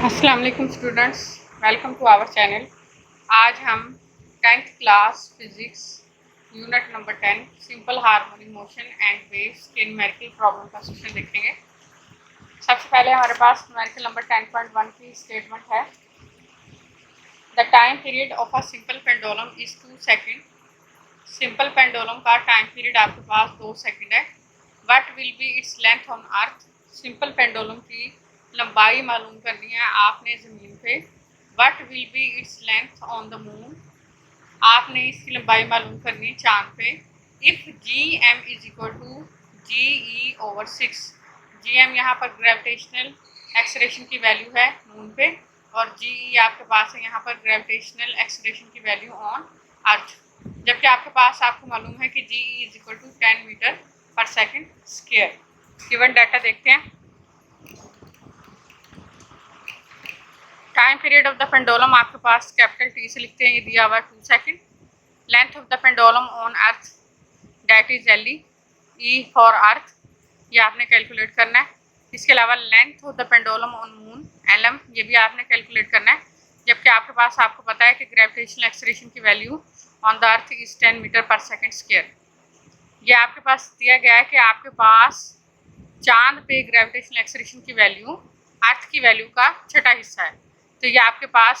अस्सलाम वालेकुम students, welcome to our channel. आज हम 10th class physics unit number 10 simple harmonic motion and waves के न्यूमेरिकल प्रॉब्लम का सेक्शन देखेंगे। सबसे पहले हमारे पास न्यूमेरिकल नंबर 10.1 की स्टेटमेंट है, the time period of a simple pendulum is 2 second. Simple pendulum का टाइम पीरियड आपके पास 2 सेकेंड है। What will be its length on earth. सिंपल पेंडुलम की लंबाई मालूम करनी है आपने ज़मीन पे। What will be its length on the moon. आपने इसकी लंबाई मालूम करनी है चांद पे। If g m is equal to g e over 6। G m यहाँ पर ग्रेविटेशनल एक्सलेरेशन की वैल्यू है मून पे, और जी ई आपके पास है यहाँ पर ग्रेविटेशनल एक्सलेरेशन की वैल्यू ऑन अर्थ। जबकि आपके पास आपको मालूम है कि g e is equal to 10 metre per second square. Given data देखते हैं। Time period of the pendulum आपके पास कैपिटल टी से लिखते हैं, ये दिया हुआ है 2 second. Length of the pendulum on earth that is L E for earth, ये आपने कैलकुलेट करना है। इसके अलावा length of the pendulum on moon L M, ये भी आपने कैलकुलेट करना है। जबकि आपके पास आपको पता है कि ग्रेविटेशनल एक्सलेरेशन की value on the earth is 10 metre per second square. ये आपके पास दिया गया है कि आपके पास चांद पे ग्रेविटेशनल एक्सलेरेशन की वैल्यू अर्थ की वैल्यू का छठा हिस्सा है। तो ये आपके पास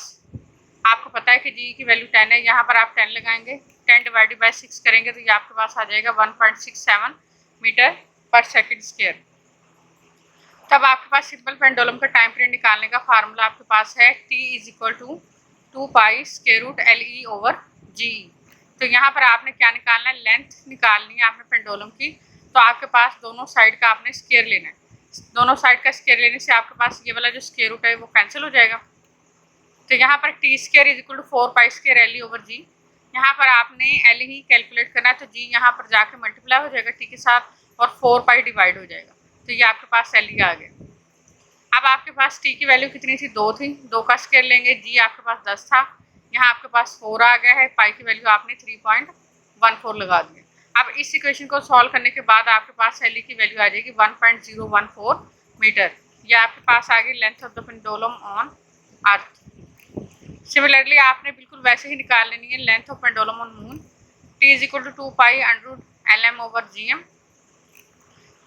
आपको पता है कि जी की वैल्यू 10 है, यहाँ पर आप 10 लगाएंगे, 10 डिवाइडेड बाय 6 करेंगे तो ये आपके पास आ जाएगा 1.67 मीटर पर सेकेंड स्क्वायर। तब आपके पास सिंपल पेंडुलम का टाइम पीरियड निकालने का फार्मूला आपके पास है T is equal to 2 pi square root l e over g. तो यहाँ पर आपने क्या निकालना है, लेंथ निकालनी है आपने पेंडुलम की। तो आपके पास दोनों साइड का आपने स्क्वायर लेना है। दोनों साइड का स्क्वायर लेने से आपके पास ये वाला जो स्क्वायर रूट है वो कैंसिल हो जाएगा। तो यहाँ पर t square is equal to 4 pi square l e over g. यहाँ पर आपने एल ही कैलकुलेट करना है, तो जी यहाँ पर जाके मल्टीप्लाई हो जाएगा टी के साथ और 4 पाई डिवाइड हो जाएगा। तो ये आपके पास एल ही आ गया। अब आपके पास टी की वैल्यू कितनी थी, 2 थी, 2 का स्क्वायर लेंगे, जी आपके पास 10 था, यहाँ आपके पास 4 आ गया है, पाई की वैल्यू आपने 3.14 लगा दी। अब इस इक्वेशन को सॉल्व करने के बाद आपके पास एल की वैल्यू आ जाएगी 1.014 मीटर। यह आपके पास आ गई length of the pendulum on earth. Similarly आपने बिल्कुल वैसे ही निकाल लेनी है length of pendulum on moon. T is equal to 2 pi under L M over g m.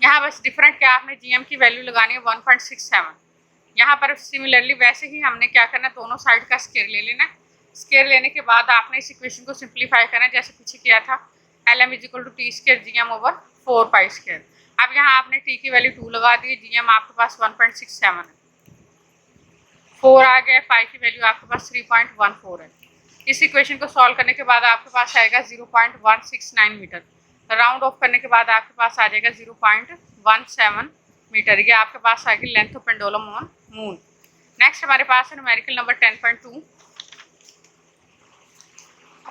यहाँ बस डिफरेंट क्या, आपने जी एम की वैल्यू लगानी है 1.67। यहाँ पर सिमिलरली वैसे ही हमने क्या करना है, दोनों साइड का स्क्वायर ले लेना है। स्क्वायर लेने के बाद आपने इस इक्वेशन को सिंप्लीफाई करना है जैसे पीछे किया था, L M is equal to T square g m over 4 pi square. अब यहाँ आपने टी की वैल्यू 2 लगा दी, जी एम आपके पास 1.67 है, 4 आ गया, पाई की वैल्यू आपके पास 3.14 है। इस इक्वेशन को सॉल्व करने के बाद आपके पास आएगा 0.169 मीटर। राउंड ऑफ करने के बाद आपके पास आ जाएगा 0.17 मीटर। ये आपके पास आ गई length of pendulum on moon. Next हमारे पास है numerical number 10.2।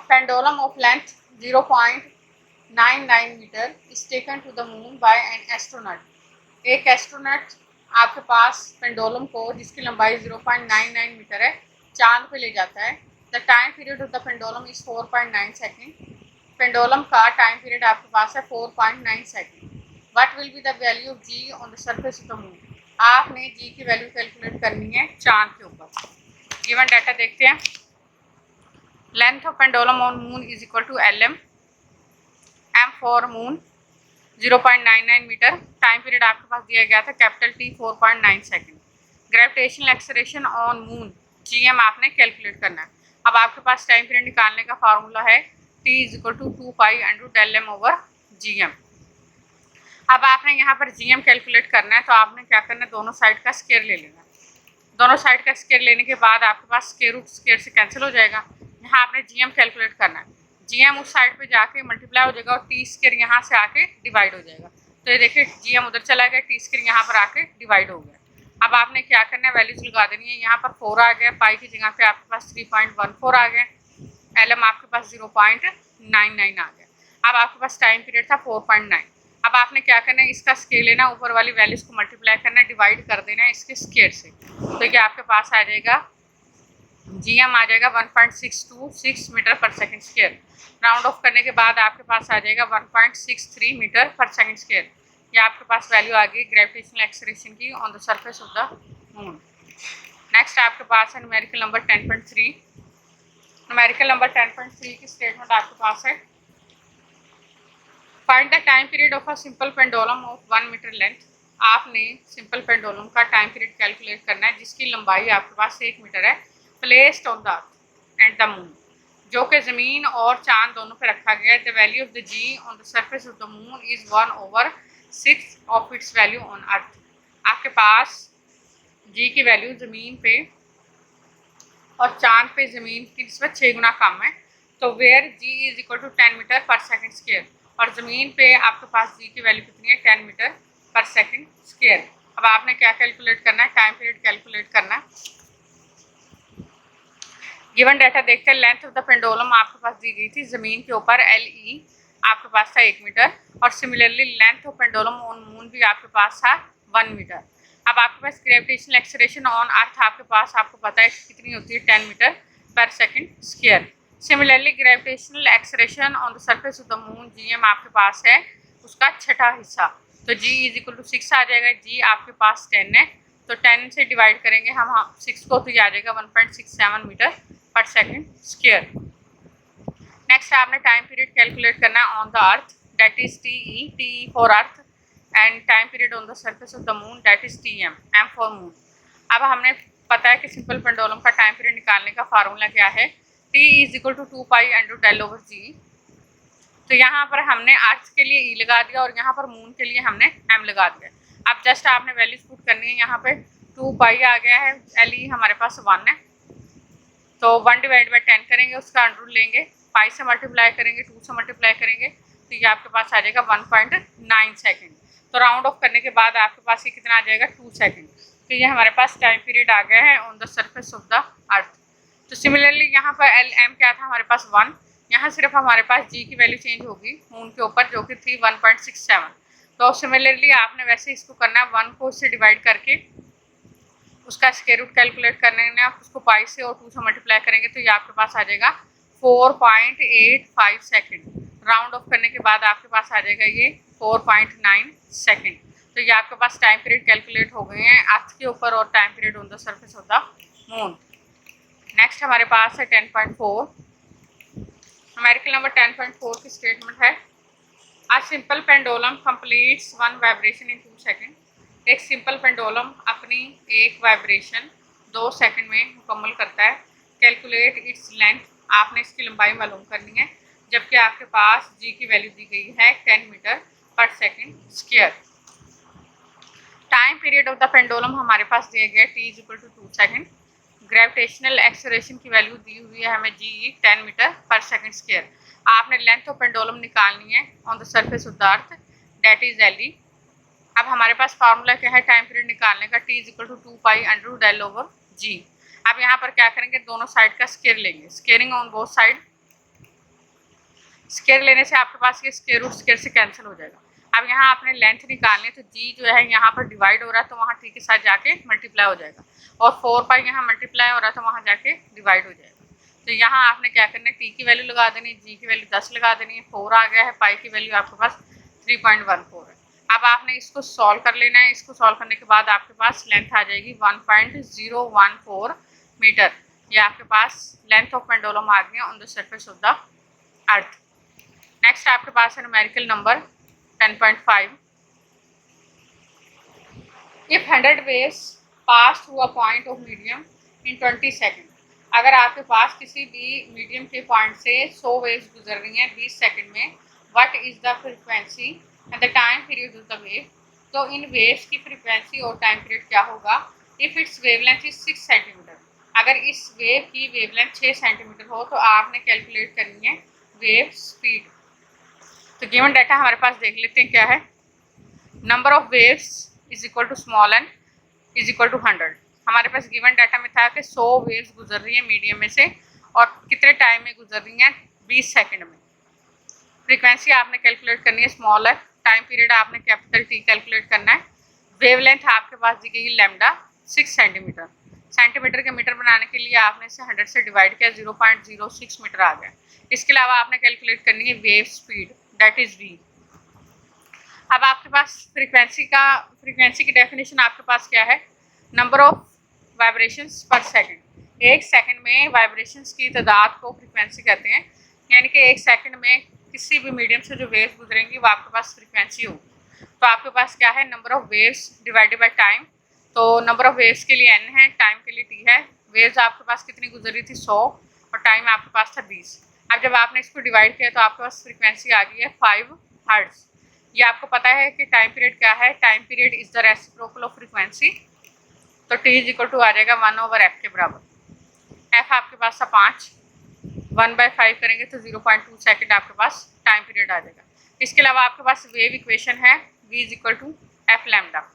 Pendulum of length 0.99 metre is taken to the moon by an astronaut. एक एस्ट्रोनॉट आपके पास पेंडुलम को, जिसकी लंबाई 0.99 मीटर है, चांद पे ले जाता है। The time period of the pendulum is 4.9 second. Pendulum का टाइम पीरियड आपके पास है 4.9 second. What will be the value of ji on the surface of the moon. आपने जी की वैल्यू कैलकुलेट करनी है चांद के ऊपर। गिवन डाटा देखते हैं। Length of pendulum on moon is equal to L M, M for moon 0.99 metre. Time period आपके पास दिया गया था capital T 4.9 second. Gravitational acceleration on moon g m आपने कैलकुलेट करना है। अब आपके पास टाइम पीरियड निकालने का फार्मूला है T is equal to 2 pi under L M over g m. अब आपने यहाँ पर जी एम कैलकुलेट करना है, तो आपने क्या करना है, दोनों साइड का स्क्वायर ले लेना है। दोनों साइड का स्क्वायर लेने के बाद आपके पास स्क्वायर रूट स्क्वायर से कैंसिल हो जाएगा। यहाँ आपने जी एम कैलकुलेट करना है, जी एम उस साइड पे जाके मल्टीप्लाई हो जाएगा और टी स्क्वायर यहाँ से आके डिवाइड हो जाएगा। तो ये देखिए जी एम उधर चला गया, टी स्क्वायर यहाँ पर आके डिवाइड हो गया। अब आपने क्या करना है, वैल्यूज लगा देनी है। यहाँ पर 4 आ गया, पाई की जगह पे आपके पास 3.14 आ गया, एल एम आपके पास 0.99 आ गया। अब आपके पास टाइम पीरियड था 4.9। अब आपने क्या करना है, इसका स्केल लेना, ऊपर वाली वैल्यूज को मल्टीप्लाई करना है, डिवाइड कर देना है इसके स्क्वायर से। तो ये आपके पास आ जाएगा जी एम आ जाएगा 1.626 metre per second square. Round of करने के बाद आपके पास आ जाएगा 1.63 मीटर पर सेकेंड स्क्वायर। ये आपके पास वैल्यू आ गई ग्रेविटेशनल एक्सलेरेशन की on the surface of the moon. Next आपके पास है न्यूमेरिकल नंबर 10.3। न्यूमेरिकल नंबर 10.3 की स्टेटमेंट आपके पास है, find the time period of a simple pendulum of 1 metre length. आपने सिंपल पेंडुलम का टाइम पीरियड कैलकुलेट करना है जिसकी लंबाई आपके पास 1 मीटर है, placed on the earth and the moon, जो कि ज़मीन और चांद दोनों पे रखा गया है। The value of the g on the surface of the moon is 1/6 of its value on earth. आपके पास जी की वैल्यू ज़मीन पे और चांद पे ज़मीन की निस्बत 6 गुना कम है, तो where g is equal to 10 metre per second square, और ज़मीन पे आपके पास जी की वैल्यू कितनी है, 10 मीटर पर सेकेंड स्क्वेयर। अब आपने क्या कैलकुलेट करना है, टाइम पीरियड कैलकुलेट करना है। गिवन डाटा देखते हैं। लेंथ ऑफ द पेंडुलम आपके पास दी गई थी ज़मीन के ऊपर LE आपके पास था 1 मीटर, और similarly length of pendulum on moon भी आपके पास था 1 मीटर। अब आपके पास ग्रेविटेशनल एक्सेलरेशन ऑन अर्थ आपके पास आपको पता है कितनी होती है, 10 metre per second square. Similarly gravitational acceleration on the surface of the moon GM आपके पास है उसका छठा हिस्सा, तो G इज इक्वल टू 6 आ जाएगा। G आपके पास 10 है, तो 10 से डिवाइड करेंगे हम 6 को, तो ये आ जाएगा 1.67 metre per second square. Next आपने टाइम पीरियड कैलकुलेट करना है on the earth, that is TE for earth, and time period on the surface of the moon that is M for moon. अब हमने पता है कि सिंपल पेंडुलम का time period निकालने का फार्मूला क्या है, T is equal to 2π/L/G। तो यहाँ पर हमने अर्थ के लिए E लगा दिया और यहाँ पर मून के लिए हमने M लगा दिया। अब जस्ट आपने वैल्यूज पुट करनी है, यहाँ पे 2π आ गया है, LE हमारे पास 1 है, तो 1/10 करेंगे, उसका अंडर लेंगे, पाई से मल्टीप्लाई करेंगे, 2 से मल्टीप्लाई करेंगे, तो ये आपके पास आ जाएगा 1.9 सेकेंड। तो राउंड ऑफ करने के बाद आपके पास ये कितना आ जाएगा, 2 सेकेंड। तो ये हमारे पास टाइम पीरियड आ गया है on the surface of the अर्थ। तो सिमिलरली यहाँ पर LM क्या था हमारे पास 1, यहाँ सिर्फ हमारे पास G की वैल्यू चेंज होगी मून के ऊपर जो कि थी 1.67। तो सिमिलरली आपने वैसे इसको करना है, 1 को इससे डिवाइड करके उसका स्क्वायर रूट कैलकुलेट करने में आप उसको पाई से और 2 से मल्टीप्लाई करेंगे, तो ये आपके पास आ जाएगा 4.85 सेकेंड। राउंड ऑफ करने के बाद आपके पास आ जाएगा ये 4.9 सेकेंड। तो ये आपके पास टाइम पीरियड कैलकुलेट हो गए हैं अर्थ के ऊपर और time period on the surface of the moon. Next हमारे पास है 10.4। न्यूमेरिकल नंबर 10.4 की स्टेटमेंट है, अ simple pendulum completes 1 vibration in 2 second. एक सिंपल पेंडुलम अपनी एक वाइब्रेशन 2 सेकंड में मुकम्मल करता है। कैलकुलेट इट्स लेंथ, आपने इसकी लंबाई मालूम करनी है, जबकि आपके पास G की वैल्यू दी गई है 10 metre per second square. Time period of the pendulum हमारे पास दिया गया T is equal to 2 second. Gravitational acceleration की वैल्यू दी हुई है हमें G 10 metre per second square. आपने लेंथ ऑफ पेंडुलम निकालनी है on the surface of the earth, that is LE। अब हमारे पास फार्मूला क्या है टाइम पीरियड निकालने का, T is equal to 2π/L/G। अब यहाँ पर क्या करेंगे, दोनों साइड का स्क्वायर लेंगे, squaring on both side. Square लेने से आपके पास ये स्क्वायर रूट स्क्वायर से कैंसिल हो जाएगा। अब यहाँ आपने लेंथ निकालनी है, तो G जो है यहाँ पर डिवाइड हो रहा है तो वहाँ T के साथ जाके मल्टीप्लाई हो जाएगा, और 4π यहाँ मल्टीप्लाई हो रहा है तो वहाँ जाके डिवाइड हो जाएगा। तो यहाँ आपने क्या करना है, T की वैल्यू लगा देनी है, G की वैल्यू 10 लगा देनी है, 4 आ गया है, पाई की वैल्यू आपके पास 3.14 है। अब आपने इसको सॉल्व कर लेना है, इसको सॉल्व करने के बाद आपके पास लेंथ आ जाएगी 1.014 मीटर। ये आपके पास लेंथ ऑफ पेंडुलम आ गई on the surface of the earth. Next आपके पास है numerical number 10.5। If 100 waves pass through a point of medium in 20 second, अगर आपके पास किसी भी मीडियम के पॉइंट से 100 वेव्स गुजर रही हैं 20 सेकेंड में, what is the frequency and the time period of the wave. तो इन वेव्स की फ्रीक्वेंसी और टाइम पीरियड क्या होगा। If it's wavelength is 6 centimetre, अगर इस वेव की वेवलेंथ 6 सेंटीमीटर हो तो आपने कैलकुलेट करनी है वेव स्पीड। तो गिवन डाटा हमारे पास देख लेते हैं क्या है। Number of waves is equal to small N is equal to 100। हमारे पास गिवन डाटा में था कि 100 वेव्स गुजर रही है मीडियम में से, और कितने टाइम में गुजर रही हैं, 20 सेकंड में। फ्रीक्वेंसी आपने कैलकुलेट करनी है स्मॉल है, टाइम पीरियड आपने कैपिटल T कैलकुलेट करना है। वेवलेंथ आपके पास दी गई लैम्डा 6 सेंटीमीटर। सेंटीमीटर के मीटर बनाने के लिए आपने इसे 100 से डिवाइड किया, 0.06 मीटर आ गया। इसके अलावा आपने कैलकुलेट करनी है wave speed, that is V। अब आपके पास फ्रीक्वेंसी की डेफिनेशन आपके पास क्या है, नंबर ऑफ वाइब्रेशंस पर सेकंड। एक सेकंड में वाइब्रेशंस की तादाद को फ्रीक्वेंसी कहते हैं, यानी कि एक सेकंड में किसी भी मीडियम से जो वेव्स गुजरेंगी वो आपके पास फ्रीक्वेंसी होगी। तो आपके पास क्या है, number of waves divided by time. तो नंबर ऑफ वेव्स के लिए n है, टाइम के लिए t है। वेव्स आपके पास कितनी गुजरी थी, 100, और टाइम आपके पास था 20। अब जब आपने इसको डिवाइड किया तो आपके पास फ्रीक्वेंसी आ गई है 5 हर्ट्ज। ये आपको पता है कि टाइम पीरियड क्या है, time period is the reciprocal of frequency. तो t इज इक्वल टू आ जाएगा 1/f के बराबर। f आपके पास था 5, 1/5 करेंगे तो 0.2 सेकेंड आपके पास टाइम पीरियड आ जाएगा। इसके अलावा आपके पास वेव इक्वेशन है v is equal to F lambda.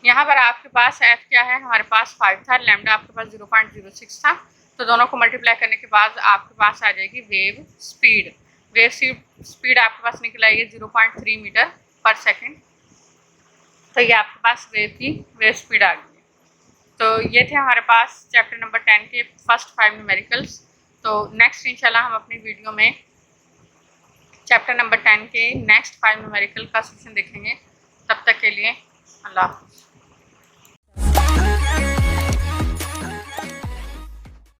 यहाँ पर आपके पास f क्या है, हमारे पास 5 था, लैम्डा आपके पास 0.06 था। तो दोनों को मल्टीप्लाई करने के बाद आपके पास आ जाएगी वेव स्पीड। वेव स्पीड आपके पास निकल आएगी 0.3 मीटर पर सेकेंड। तो ये आपके पास वेव स्पीड आ गई है। तो ये थे हमारे पास चैप्टर नंबर 10 के फर्स्ट 5 न्यूमेरिकल्स। तो नेक्स्ट इंशाल्लाह हम अपनी वीडियो में चैप्टर नंबर 10 के नेक्स्ट 5 न्यूमेरिकल का सोल्यूशन देखेंगे। तब तक के लिए अल्लाह हाफ़िज़।